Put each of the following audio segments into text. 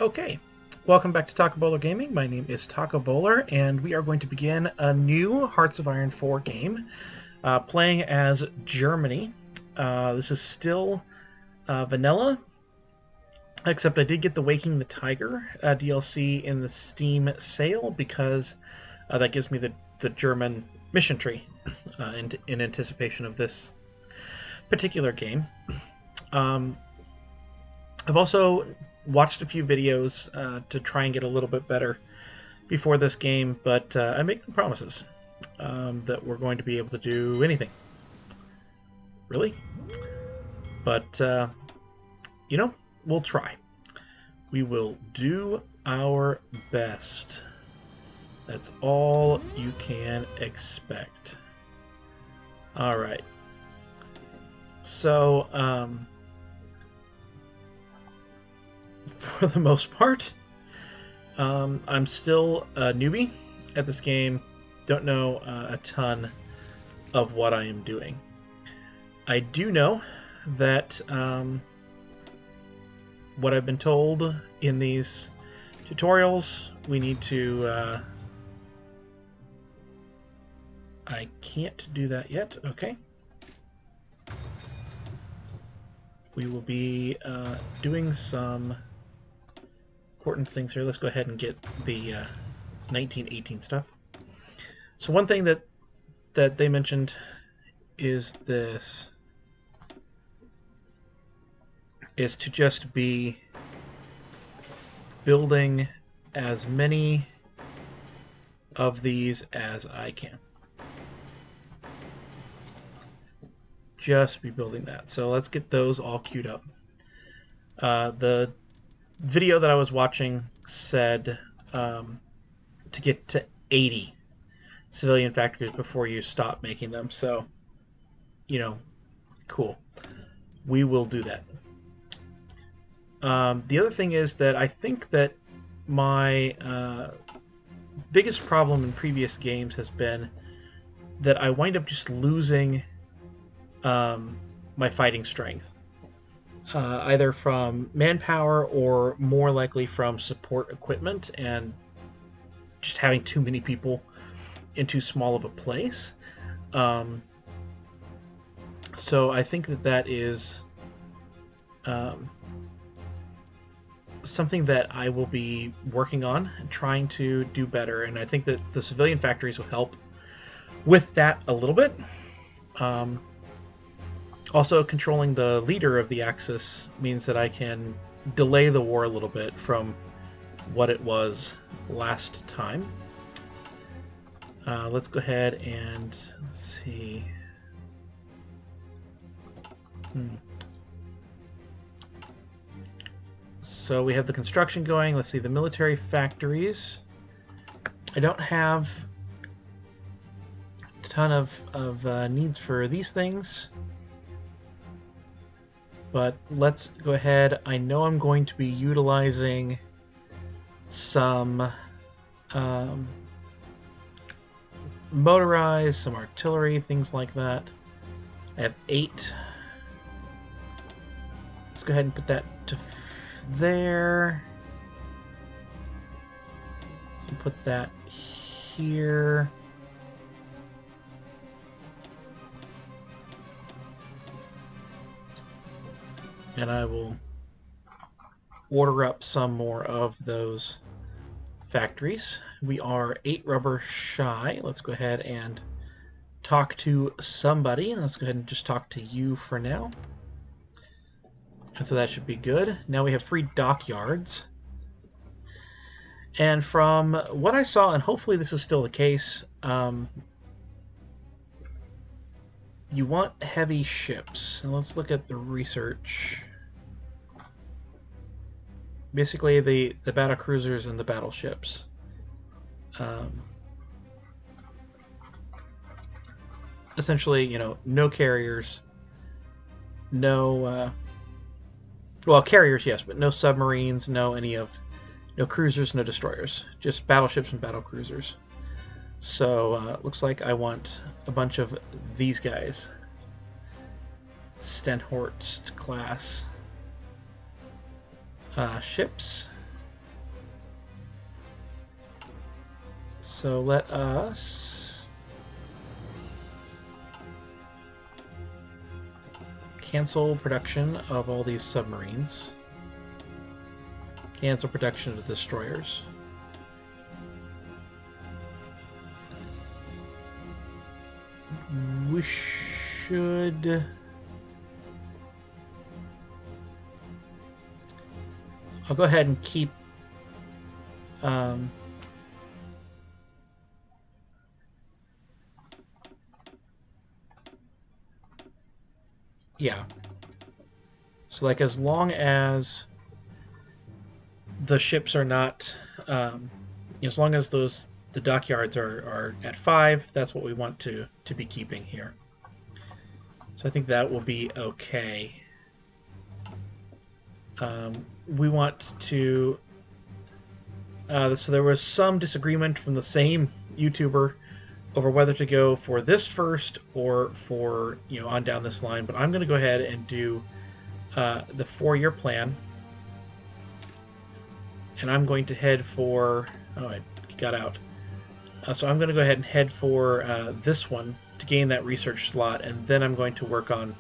Okay, welcome back to Taco Bowler Gaming. My name is Taco Bowler, and we are going to begin a new Hearts of Iron 4 game, playing as Germany. This is still vanilla, except I did get the Waking the Tiger DLC in the Steam sale because that gives me the German mission tree in anticipation of this particular game. I've also watched a few videos to try and get a little bit better before this game, but I make no promises that we're going to be able to do anything. Really? But, we'll try. We will do our best. That's all you can expect. Alright. So, for the most part, I'm still a newbie at this game. Don't know a ton of what I am doing. I do know that what I've been told in these tutorials, we need to... I can't do that yet. Okay. We will be doing some important things here. Let's go ahead and get the 1918 stuff. So one thing that they mentioned is this, is to just be building as many of these as I can. Just be building that. So let's get those all queued up. The video that I was watching said to get to 80 civilian factories before you stop making them. So, cool. We will do that. The other thing is that I think that my biggest problem in previous games has been that I wind up just losing my fighting strength. Either from manpower or more likely from support equipment and just having too many people in too small of a place. So I think that is something that I will be working on and trying to do better, and I think that the civilian factories will help with that a little bit. Also, controlling the leader of the Axis means that I can delay the war a little bit from what it was last time. Let's go ahead and let's see. So we have the construction going. Let's see, the military factories. I don't have a ton of needs for these things. But let's go ahead. I know I'm going to be utilizing some motorized, some artillery, things like that. I have 8. Let's go ahead and put that to there. And put that here. And I will order up some more of those factories. We are 8 rubber shy. Let's go ahead and talk to somebody. Let's go ahead and just talk to you for now. And so that should be good. Now we have free dockyards. And from what I saw, and hopefully this is still the case, you want heavy ships. And let's look at the research. Basically, the battle cruisers and the battleships. Essentially, no carriers, no... well, carriers, yes, but no submarines, no cruisers, no destroyers. Just battleships and battle cruisers. So, looks like I want a bunch of these guys. Stenhorst class ships. So let us cancel production of all these submarines. Cancel production of the destroyers. We should... I'll go ahead and keep... yeah. So, like, as long as the ships are not... as long as the dockyards are at 5, that's what we want to be keeping here. So I think that will be okay. We want to... so there was some disagreement from the same YouTuber over whether to go for this first or for, on down this line, but I'm going to go ahead and do the 4-year plan. And I'm going to head for... Oh, I got out. So I'm going to go ahead and head for this one to gain that research slot, and then I'm going to work on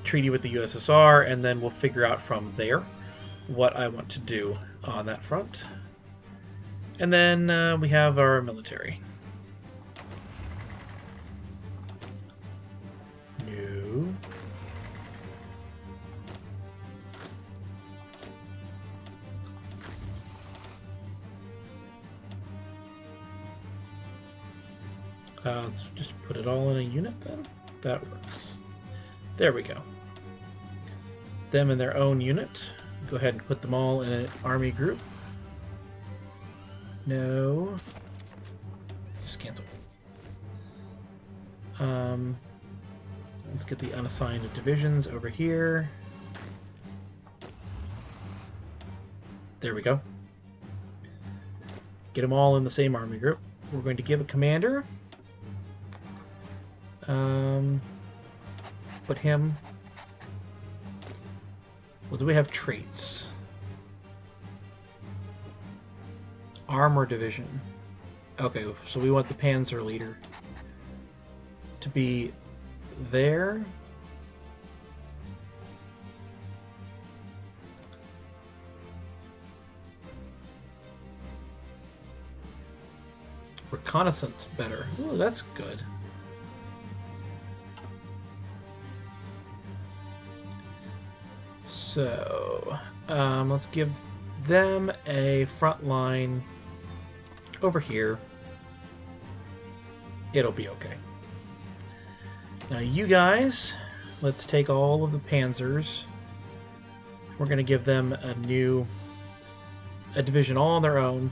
treaty with the USSR, and then we'll figure out from there what I want to do on that front. And then we have our military. New. Let's just put it all in a unit then. That works. There we go. Them in their own unit. Go ahead and put them all in an army group. No. Just cancel. Let's get the unassigned divisions over here. There we go. Get them all in the same army group. We're going to give a commander. Put him... Well, do we have traits? Armor division. Okay, so we want the Panzer leader to be there. Reconnaissance better. Ooh, that's good. So, let's give them a front line over here. It'll be okay. Now you guys, let's take all of the panzers. We're going to give them a division all on their own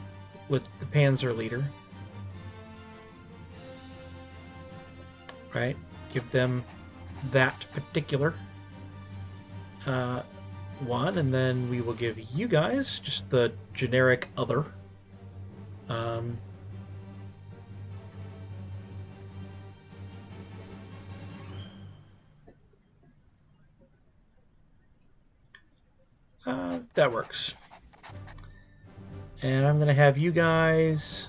with the panzer leader. Right? Give them that particular one, and then we will give you guys just the generic other. That works. And I'm going to have you guys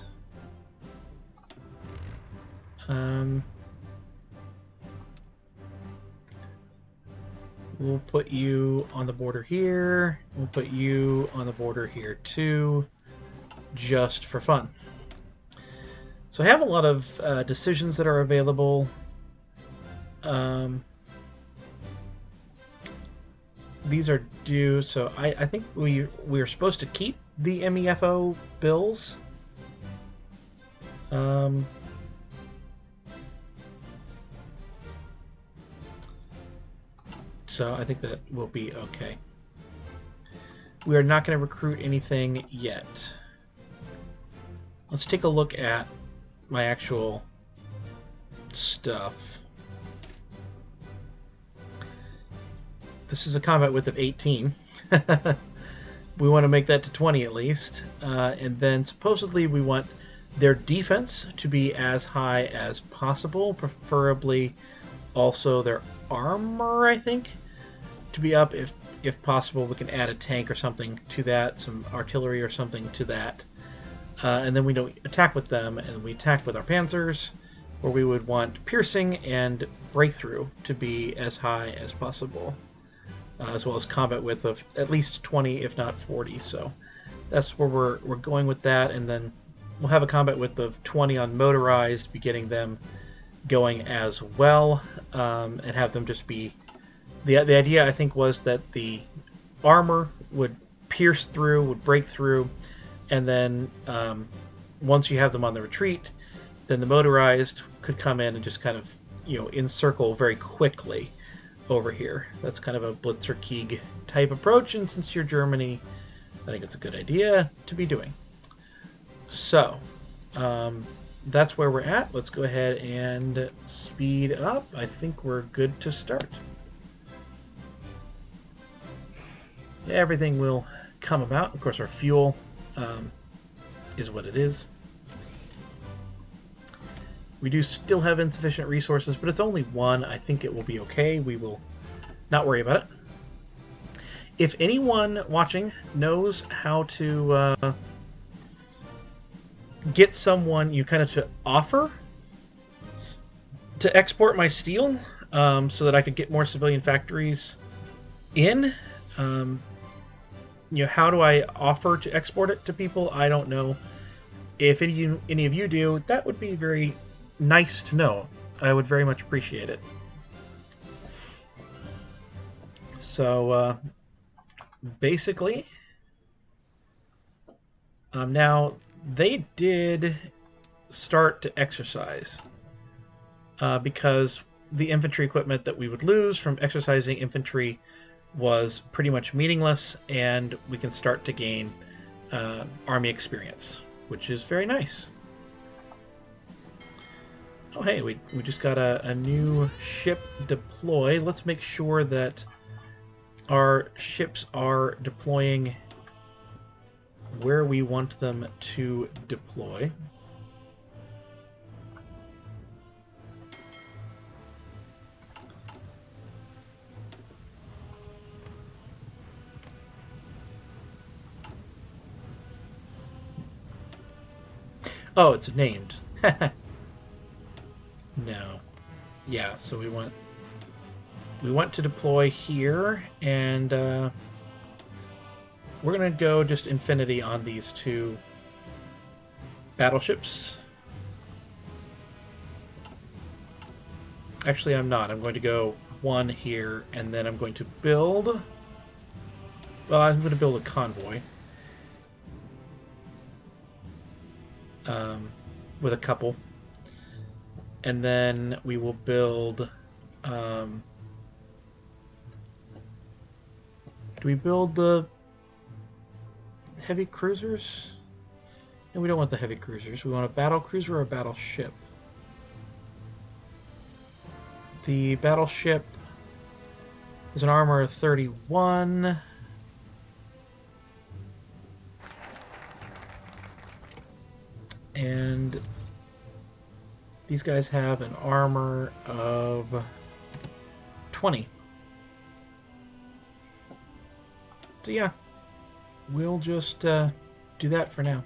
we'll put you on the border here. We'll put you on the border here too, just for fun. So I have a lot of decisions that are available. These are due, so I think we are supposed to keep the MEFO bills. So I think that will be okay. We are not going to recruit anything yet. Let's take a look at my actual stuff. This is a combat width of 18. We want to make that to 20 at least. And then supposedly we want their defense to be as high as possible, preferably also their armor, I think, to be up. If possible, we can add a tank or something to that, some artillery or something to that. and then we don't attack with them, and we attack with our panzers, where we would want piercing and breakthrough to be as high as possible, as well as combat width of at least 20, if not 40. So that's where we're going with that, and then we'll have a combat width of 20 on motorized, be getting them going as well, and have them just be... The idea, I think, was that the armor would pierce through, would break through, and then once you have them on the retreat, then the motorized could come in and just kind of, encircle very quickly over here. That's kind of a Blitzerkrieg type approach, and since you're Germany, I think it's a good idea to be doing. So, that's where we're at. Let's go ahead and speed up. I think we're good to start. Everything will come about. Of course, our fuel is what it is. We do still have insufficient resources, but it's only one. I think it will be okay. We will not worry about it. If anyone watching knows how to get someone kind of to offer to export my steel, so that I could get more civilian factories in, how do I offer to export it to people? I don't know. If any of you do, that would be very nice to know. I would very much appreciate it. So basically, now they did start to exercise, because the infantry equipment that we would lose from exercising infantry was pretty much meaningless, and we can start to gain army experience, which is very nice. Oh hey, we just got a new ship deployed. Let's make sure that our ships are deploying where we want them to deploy. Oh, it's named. No. Yeah, so we want to deploy here, and we're going to go just infinity on these two battleships. Actually, I'm not. I'm going to go one here, and then I'm going to build... Well, I'm going to build a convoy. With a couple. And then we will build... do we build the heavy cruisers? No, we don't want the heavy cruisers. We want a battle cruiser or a battleship. The battleship is an armor of 31. And these guys have an armor of 20. So yeah, we'll just do that for now.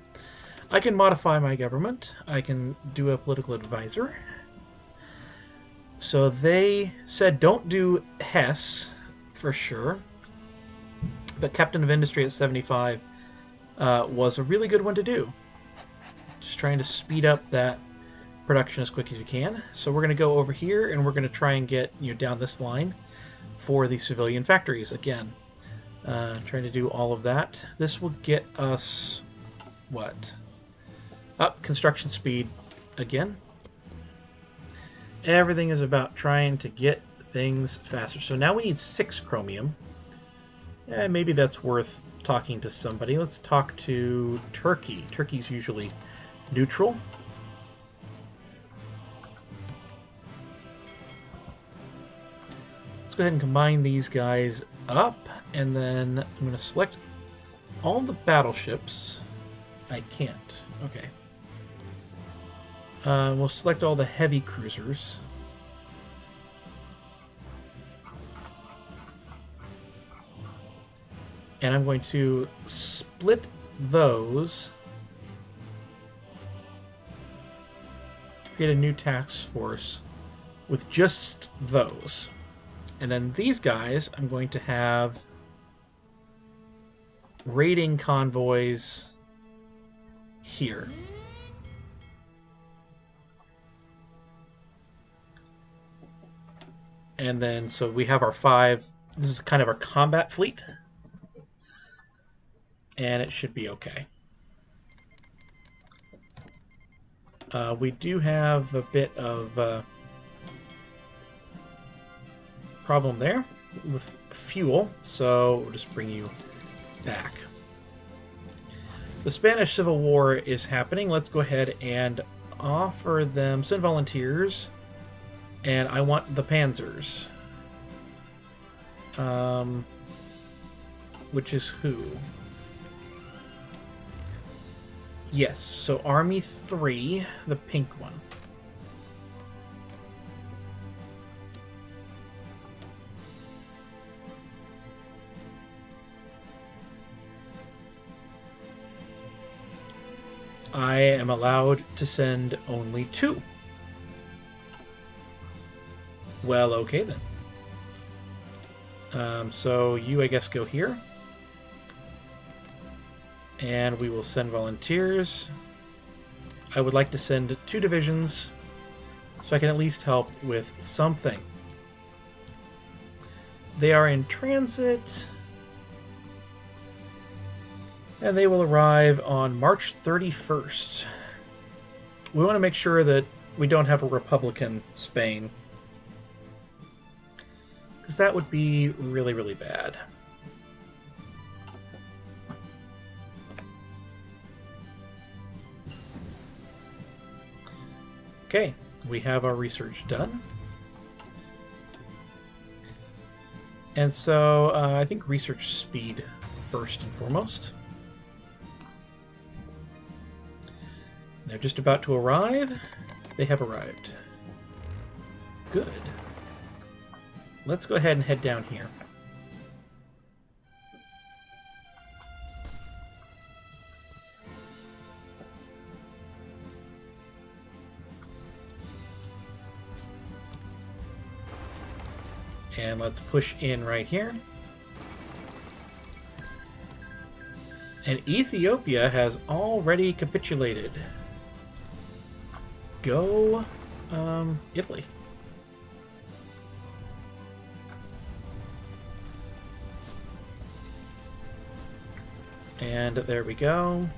I can modify my government. I can do a political advisor. So they said don't do Hess for sure, but Captain of Industry at 75 was a really good one to do. Just trying to speed up that production as quick as you can. So we're going to go over here, and we're going to try and get down this line for the civilian factories again. Trying to do all of that. This will get us what? Up construction speed again. Everything is about trying to get things faster. So now we need 6 chromium. Maybe that's worth talking to somebody. Let's talk to Turkey. Turkey's usually neutral. Let's go ahead and combine these guys up, and then I'm going to select all the battleships. I can't. Okay. We'll select all the heavy cruisers. And I'm going to split those create a new task force with just those. And then these guys, I'm going to have raiding convoys here. And then, so we have our 5. This is kind of our combat fleet. And it should be okay. We do have a bit of problem there with fuel, so we'll just bring you back. The Spanish Civil War is happening. Let's go ahead and offer them, send volunteers, and I want the panzers. Which is who? Yes, so Army 3, the pink one. I am allowed to send only 2. Well, okay then. So you, I guess, go here. And we will send volunteers. I would like to send 2 divisions so I can at least help with something. They are in transit. And they will arrive on March 31st. We want to make sure that we don't have a Republican Spain, because that would be really, really bad. Okay, we have our research done. And so I think research speed first and foremost. They're just about to arrive. They have arrived. Good. Let's go ahead and head down here. And let's push in right here. And Ethiopia has already capitulated. Go, Italy. And there we go.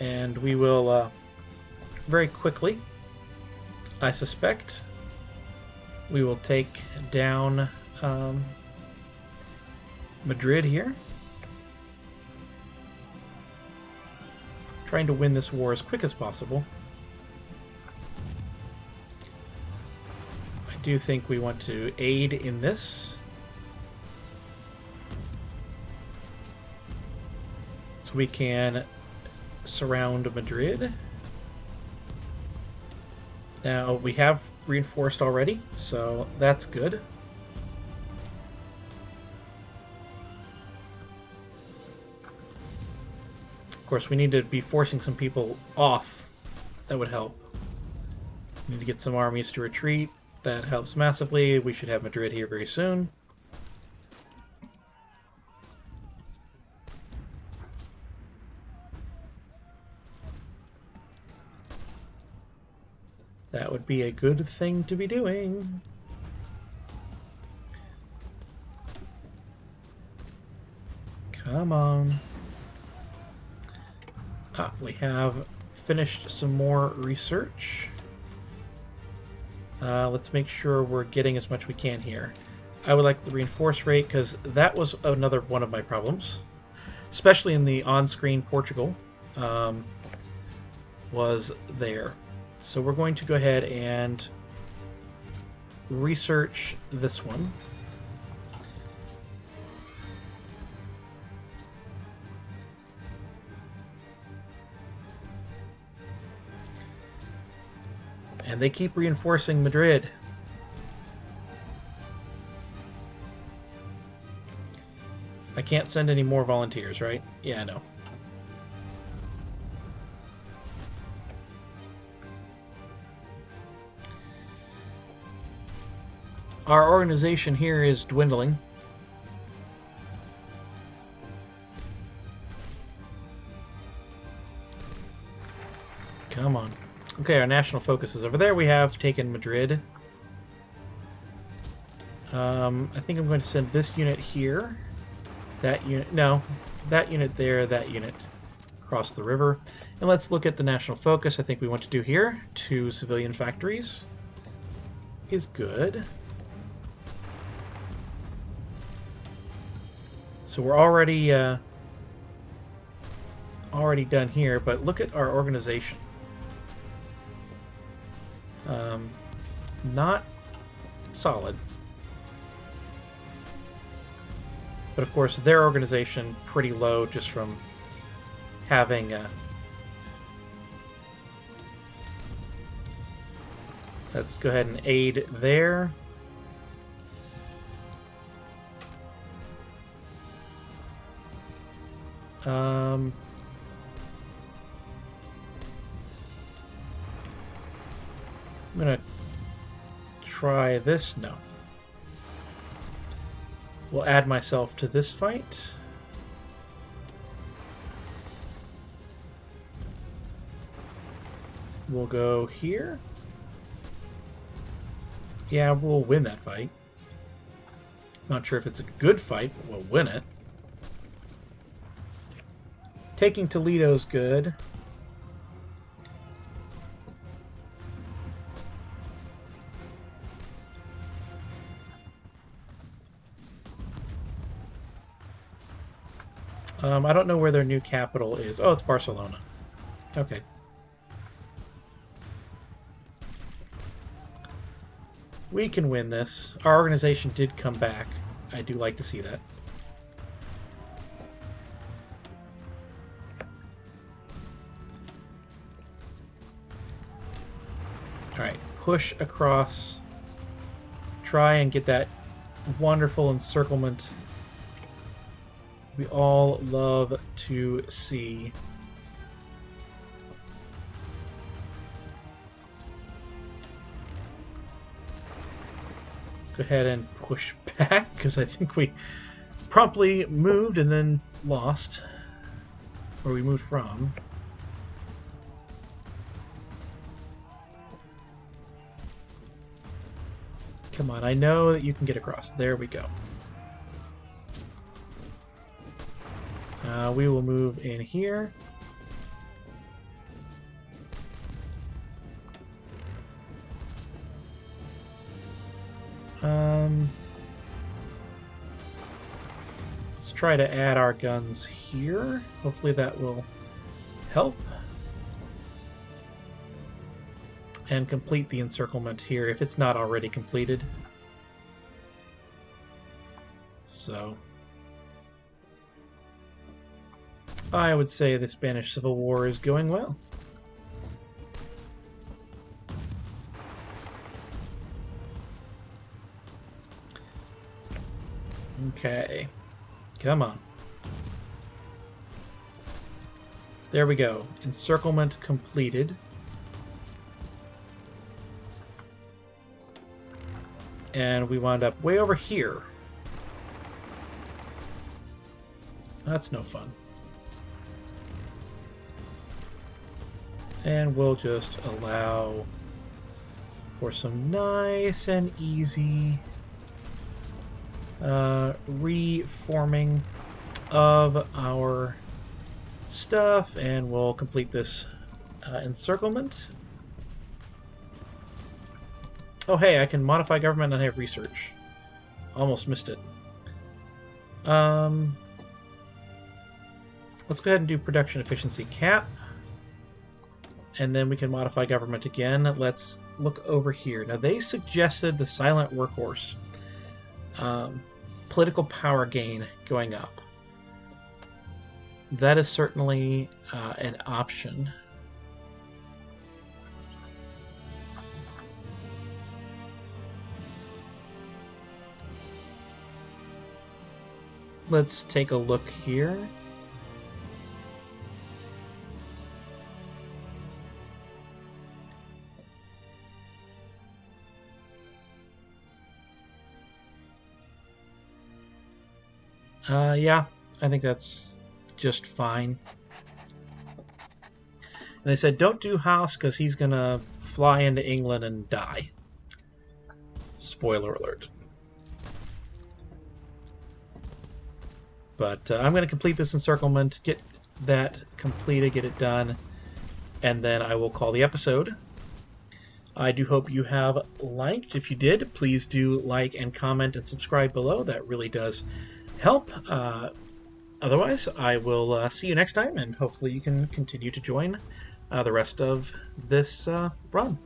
And we will very quickly, I suspect, we will take down Madrid here. Trying to win this war as quick as possible. I do think we want to aid in this. So we can surround Madrid. Now, we have reinforced already, so that's good. Of course, we need to be forcing some people off. That would help. We need to get some armies to retreat. That helps massively. We should have Madrid here very soon. That would be a good thing to be doing. Come on. We have finished some more research. Let's make sure we're getting as much we can here. I would like the reinforce rate, because that was another one of my problems, especially in the on-screen Portugal was there. So we're going to go ahead and research this one. And they keep reinforcing Madrid. I can't send any more volunteers, right? Yeah, I know. Our organization here is dwindling. Come on. Okay, our national focus is over there. We have taken Madrid. I think I'm going to send this unit here. That unit, no, that unit there, that unit across the river. And let's look at the national focus. I think we want to do here 2 civilian factories is good. So we're already done here, but look at our organization. Not solid. But of course, their organization pretty low just from having let's go ahead and aid there. I'm gonna try this. No. We'll add myself to this fight. We'll go here. Yeah, we'll win that fight. Not sure if it's a good fight, but we'll win it. Taking Toledo's good. I don't know where their new capital is. Oh, it's Barcelona. Okay. We can win this. Our organization did come back. I do like to see that. Alright, push across. Try and get that wonderful encirclement we all love to see. Let's go ahead and push back, because I think we promptly moved and then lost where we moved from. Come on, I know that you can get across. There we go. We will move in here. Let's try to add our guns here. Hopefully that will help. And complete the encirclement here if it's not already completed. So I would say the Spanish Civil War is going well. Okay, come on. There we go. Encirclement completed. And we wound up way over here. That's no fun. And we'll just allow for some nice and easy reforming of our stuff, and we'll complete this encirclement. Oh hey, I can modify government and have research. Almost missed it. Let's go ahead and do production efficiency cap. And then we can modify government again. Let's look over here. Now they suggested the silent workhorse. Political power gain going up. That is certainly an option. let's take a look here. Yeah, I think that's just fine. And they said don't do House because he's gonna fly into England and die. Spoiler alert. But I'm going to complete this encirclement, get that completed, get it done, and then I will call the episode. I do hope you have liked. If you did, please do like and comment and subscribe below. That really does help. Otherwise, I will see you next time, and hopefully you can continue to join the rest of this run.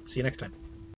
See you next time.